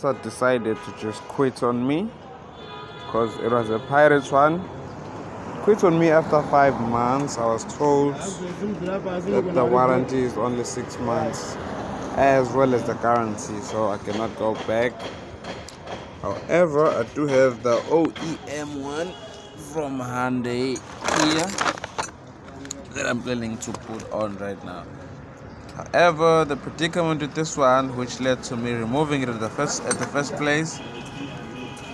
starter decided to just quit on me because it was a Pirates one. Quit on me after 5 months. I was told that the warranty is only 6 months as well as the guarantee, so I cannot go back. However, I do have the OEM one from Hyundai here that I'm planning to put on right now. However, the predicament with this one, which led to me removing it at the first place,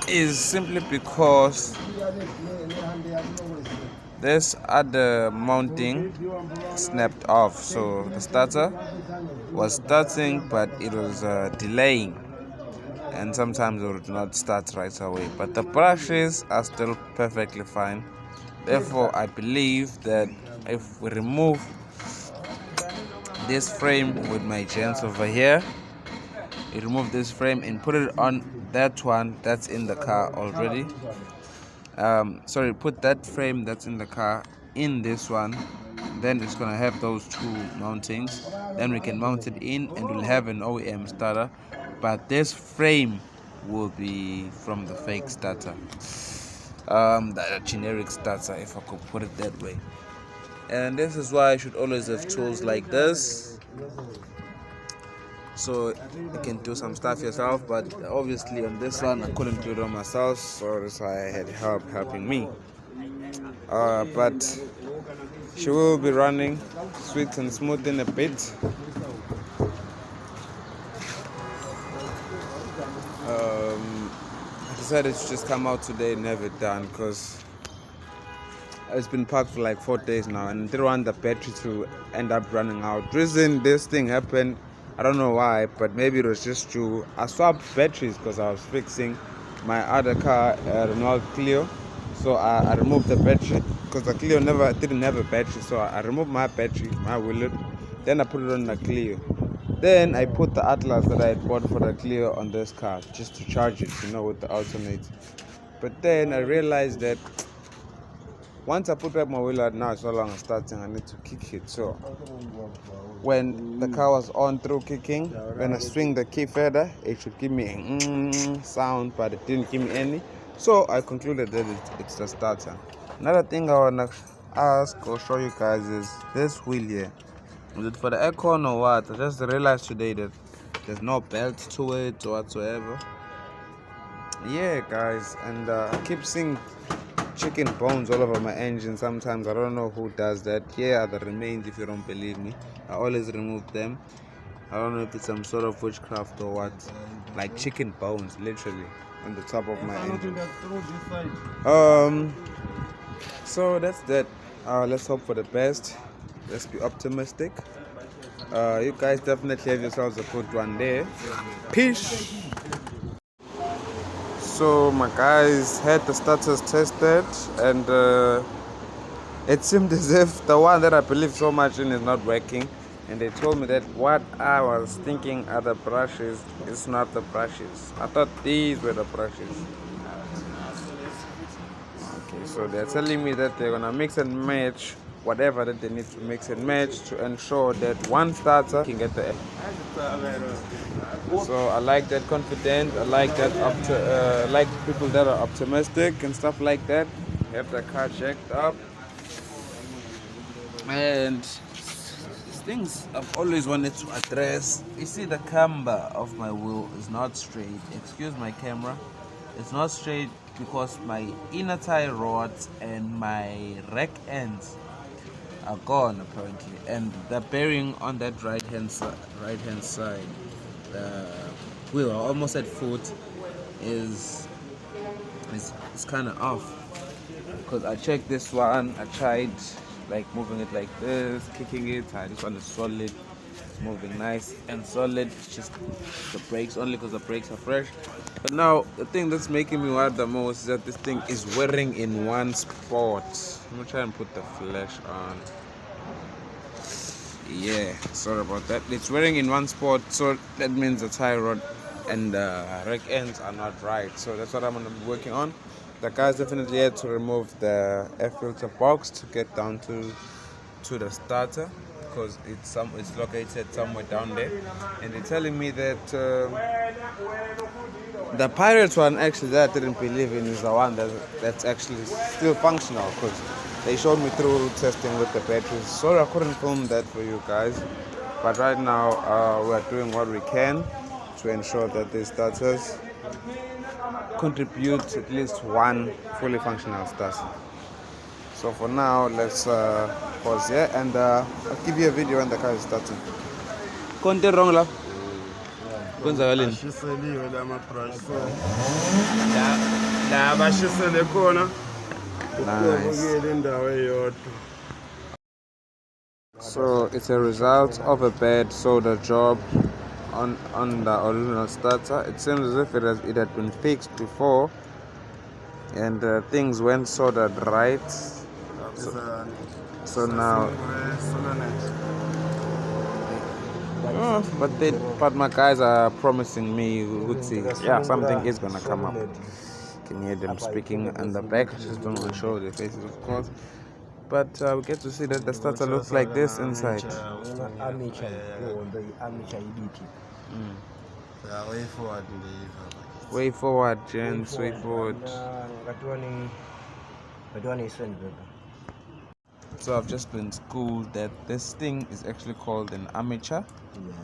is simply because this other mounting snapped off. So the starter was starting, but it was delaying, and sometimes it would not start right away. But the brushes are still perfectly fine. Therefore, I believe that if we remove this frame with my gents over here, you remove this frame and put it on that one that's in the car already. Put that frame that's in the car in this one, then it's gonna have those two mountings. Then we can mount it in and we'll have an OEM starter, but this frame will be from the fake starter, the generic starter, if I could put it that way. And this is why I should always have tools like this, so you can do some stuff yourself. But obviously on this one I couldn't do it on myself, so that's why I had help helping me. But she will be running sweet and smooth in a bit. I decided to just come out today and have it done because it's been parked for like 4 days now, and I didn't want the battery to end up running out. Reason this thing happened, I don't know why, but maybe it was just true. I swapped batteries because I was fixing my other car, Renault Clio. So I removed the battery because the Clio didn't have a battery. So I removed my battery, my wheeler, then I put it on the Clio. Then I put the Atlas that I had bought for the Clio on this car just to charge it, with the alternator. But then I realized that once I put back my wheeler, now it's no longer starting. I need to kick it. So when the car was on through kicking, when I swing the key further, it should give me a sound, but it didn't give me any. So I concluded that it's the starter. Another thing I wanna ask or show you guys is this wheel here. Is it for the aircon or what? I just realized today that there's no belt to it or whatsoever. Yeah, guys, and I keep seeing chicken bones all over my engine. Sometimes I don't know who does that. Here are the remains, if you don't believe me. I always remove them. I don't know if it's some sort of witchcraft or what. Like chicken bones, literally, on the top of my engine. So that's that. Let's hope for the best. Let's be optimistic. You guys definitely have yourselves a good one there. Peace. So my guys had the starters tested, and it seemed as if the one that I believe so much in is not working. And they told me that what I was thinking are the brushes, it's not the brushes. I thought these were the brushes. Okay, so they're telling me that they're gonna mix and match whatever that they need to mix and match to ensure that one starter can get the. So I like that confident. I like that like people that are optimistic and stuff like that. Have the car checked up, and things I've always wanted to address. You see, the camber of my wheel is not straight. Excuse my camera. It's not straight because my inner tie rods and my rack ends are gone apparently, and the bearing on that right hand side, the wheel almost at foot is kind of off, because I checked this one. I tried like moving it like this, kicking it. This one is solid, it's moving nice and solid. It's just the brakes only, because the brakes are fresh. But now the thing that's making me wild the most is that this thing is wearing in one spot. Let me try and put the flash on. Yeah, sorry about that. It's wearing in one spot, so that means the tie rod and the rack ends are not right. So that's what I'm going to be working on. The guys definitely had to remove the air filter box to get down to the starter, because it's located somewhere down there, and they're telling me that The Pirates one actually that I didn't believe in is the one that's actually still functional, because they showed me through testing with the batteries. Sorry I couldn't film that for you guys, but right now we're doing what we can to ensure that the starters contribute at least one fully functional starter. So for now, let's pause here and I'll give you a video when the car is starting. Content wrong la. Kwenzakaleni? Nice. So it's a result of a bad solder job on the original starter. It seems as if it had been fixed before and things weren't soldered right. So now, but my guys are promising me, yeah, something is gonna come up. You can hear them speaking in the back. I just don't want to show their faces, of course. But we get to see that the starter looks like this inside. Way forward, gents. Way forward. So I've just been schooled that this thing is actually called an armature,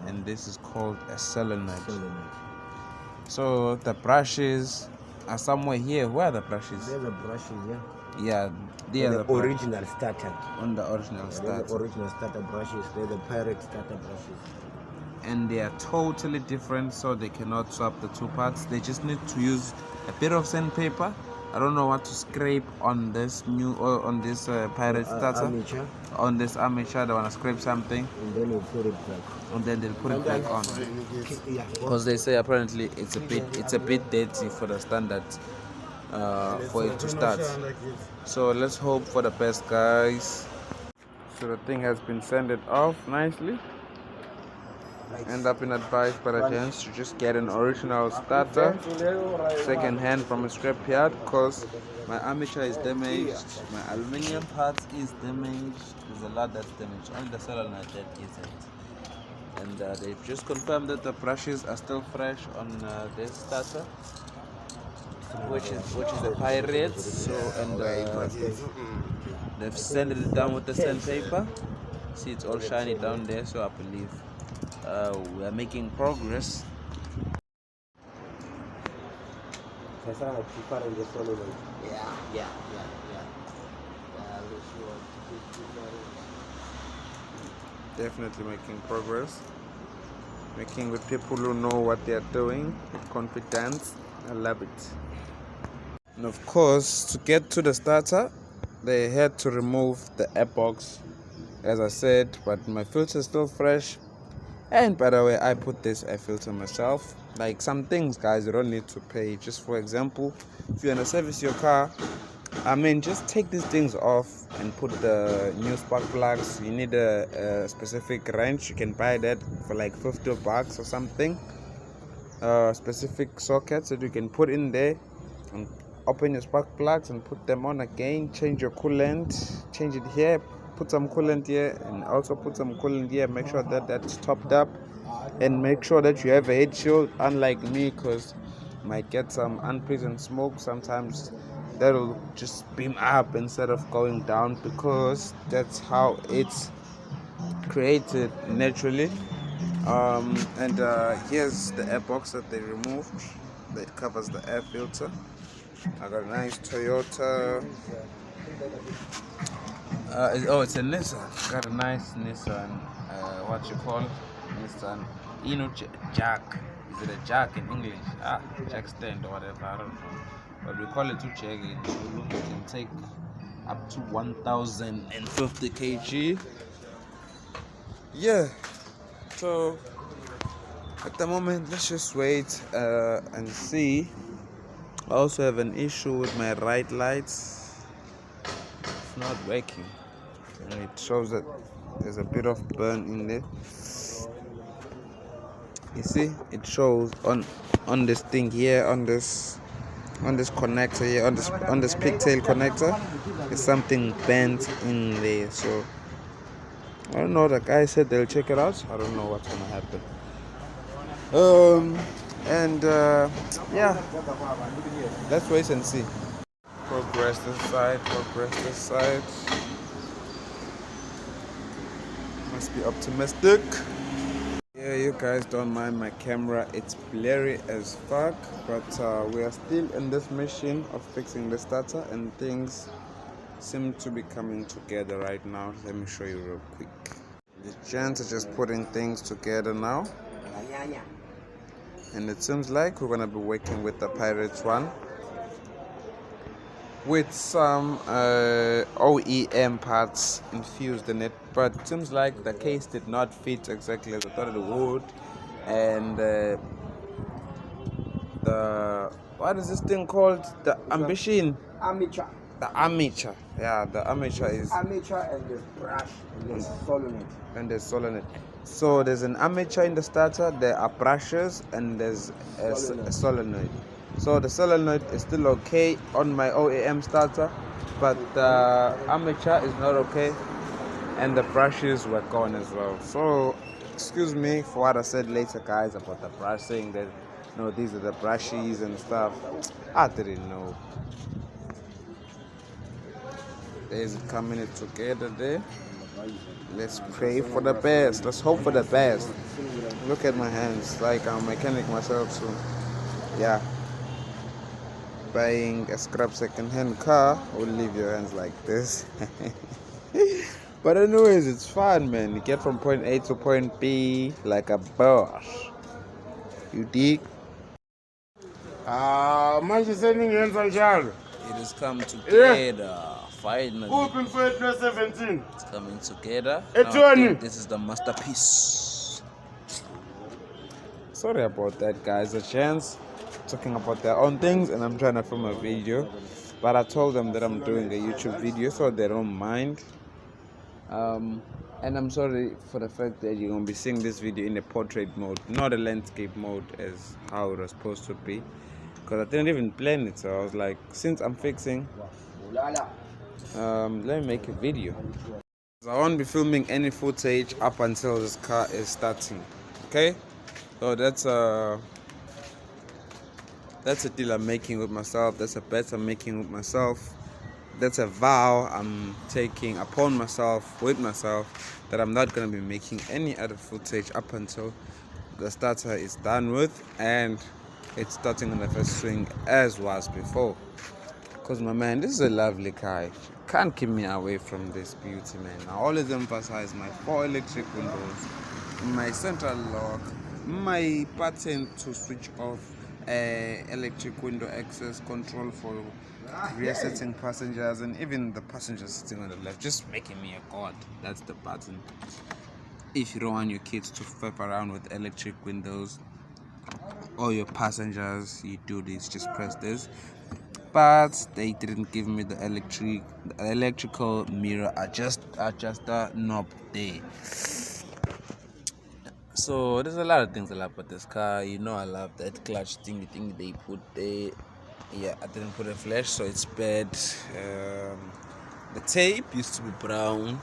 and this is called a solenoid. So the brushes are somewhere here. Where are the brushes? There's the brushes, yeah. Yeah, they are the original starter. On the original starter. The original starter brushes. They're the pirate starter brushes. And they are totally different, so they cannot swap the two parts. They just need to use a bit of sandpaper. I don't know what to scrape on this new or on this pirate starter. Armature. On this armature, they want to scrape something. And then you put it back. And then they'll put it back on. Because they say apparently it's a bit dirty for the standard for it to start. So let's hope for the best, guys. So the thing has been sanded off nicely. And I've been advised by the gents to just get an original starter second hand from a scrapyard, because my armature is damaged, my aluminium part is damaged, there's a lot that's damaged, only the solenoid that isn't. And they've just confirmed that the brushes are still fresh on this starter, which is a pirate. So and they've sanded it down with the sandpaper. See, it's all shiny down there, so I believe we are making progress. Yeah. Definitely making progress. Making with people who know what they are doing with confidence. I love it. And of course, to get to the starter, they had to remove the airbox, as I said, but my filter is still fresh. And by the way, I put this air filter myself. Like some things, guys, you don't need to pay. Just for example, if you want to service your car, just take these things off and put the new spark plugs. You need a specific wrench. You can buy that for like $50 or something. Specific sockets that you can put in there and open your spark plugs and put them on again. Change your coolant, change it here, put some coolant here, and also put some coolant here. Make sure that that's topped up, and make sure that you have a head shield, unlike me, because you might get some unpleasant smoke. Sometimes that'll just beam up instead of going down, because that's how it's created naturally. And here's the air box that they removed that covers the air filter. I got a nice Toyota. It's a Nissan. Got a nice Nissan. What you call it? Nissan. Jack. Is it a jack in English? Jack stand or whatever. I don't know. But we call it jack. It can take up to 1,050 kg. Yeah. So at the moment, let's just wait and see. I also have an issue with my right lights. It's not working, and it shows that there's a bit of burn in there. You see, it shows on this thing here, on this connector here, on this pigtail connector, there's something bent in there. So I don't know. The guy said they'll check it out. I don't know what's gonna happen. And yeah, let's wait and see. Progress this side, progress this side. Must be optimistic. Yeah, you guys don't mind my camera, it's blurry as fuck, but we are still in this mission of fixing the starter and things seem to be coming together right now. Let me show you real quick. The gents are just putting things together now, and it seems like we're gonna be working with the Pirates one with some OEM parts infused in it, but it seems like the case did not fit exactly as I thought it would. And the what is this thing called? The ambition. Armature. The armature. Yeah, the armature is Armature and the brush and the solenoid. And there's solenoid. So there's an armature in the starter, there are brushes, and there's a solenoid. So the solenoid is still okay on my OEM starter, but the armature is not okay, and the brushes were gone as well. So excuse me for what I said later, guys, about the brush, saying that no, these are the brushes and stuff. I didn't know. There's it coming it together there. Let's pray for the best. Let's hope for the best. Look at my hands, like I'm a mechanic myself, so yeah. Buying a scrap second-hand car will leave your hands like this. But anyways, it's fun, man. You get from point A to point B like a boss. You dig? Manje seningenza njalo. It has come together, finally. Kuphi mfethu 17? It's coming together. It's Now I running. think this is the masterpiece. Sorry about that, guys. A chance talking about their own things, and I'm trying to film a video. But I told them that I'm doing a YouTube video, so they don't mind. And I'm sorry for the fact that you're gonna be seeing this video in a portrait mode, not a landscape mode as how it was supposed to be. Because I didn't even plan it, so I was like, since I'm fixing, let me make a video. So I won't be filming any footage up until this car is starting. Okay, so that's a deal I'm making with myself. That's a bet I'm making with myself. That's a vow I'm taking upon myself, with myself, that I'm not going to be making any other footage up until the starter is done with and it's starting on the first swing as was before. Because my man, this is a lovely car. You can't keep me away from this beauty, man. I always emphasize my 4 electric windows, my central lock, my button to switch off electric window access control for rear sitting passengers, and even the passengers sitting on the left, just making me a god. That's the button. If you don't want your kids to flip around with electric windows or your passengers, you do this, just press this. But they didn't give me the electrical mirror adjuster knob there. So there's a lot of things I love about this car. You know, I love that clutch thing they put there. Yeah, I didn't put a flash, so it's bad. The tape used to be brown,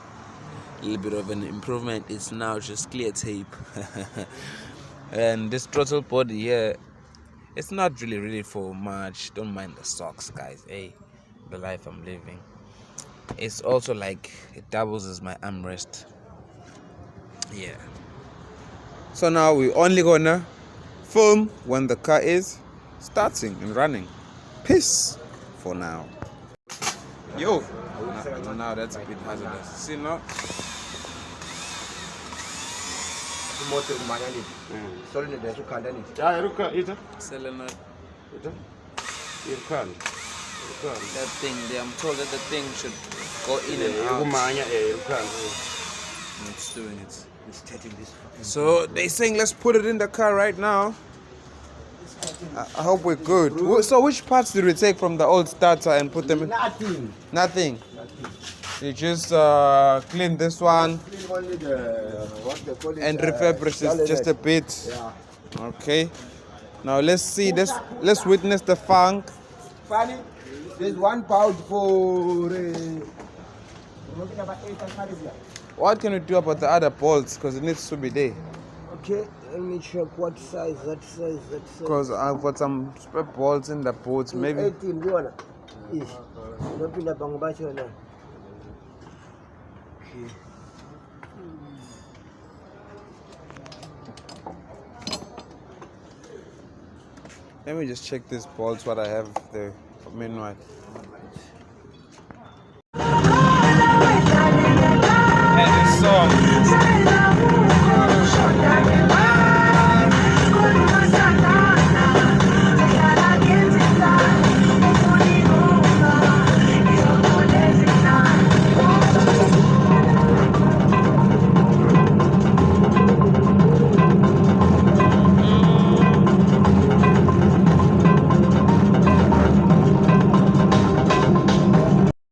a little bit of an improvement. It's now just clear tape. And this throttle body here, it's not really for much. Don't mind the socks, guys. Hey, the life I'm living. It's also like it doubles as my armrest. Yeah. So now we're only gonna film when the car is starting and running. Peace for now. Yo, now that's a bit hazardous. See now? Solenoid esukhanda ni. Ya iruka ita. Solenoid. Ita. Iruka. That thing there, I'm told that the thing should go in and out. Kumanya iruka. It's doing it. It's starting this. So they saying let's put it in the car right now. I hope we're good. So which parts did we take from the old starter and put them in? Nothing. Nothing. You just clean this one Clean only the what they call it. and refurbish it just a bit. Yeah. Okay. Now let's see this. Let's witness the funk. Funny. There's 1 pound for. What can we do about the other bolts? Because it needs to be there. Okay. Let me check what size, that size. Because I've got some spare balls in the boots. Maybe 18, do you wanna? Yes. Don't pin up on battery now. Okay. let me just check these balls what I have there. Meanwhile,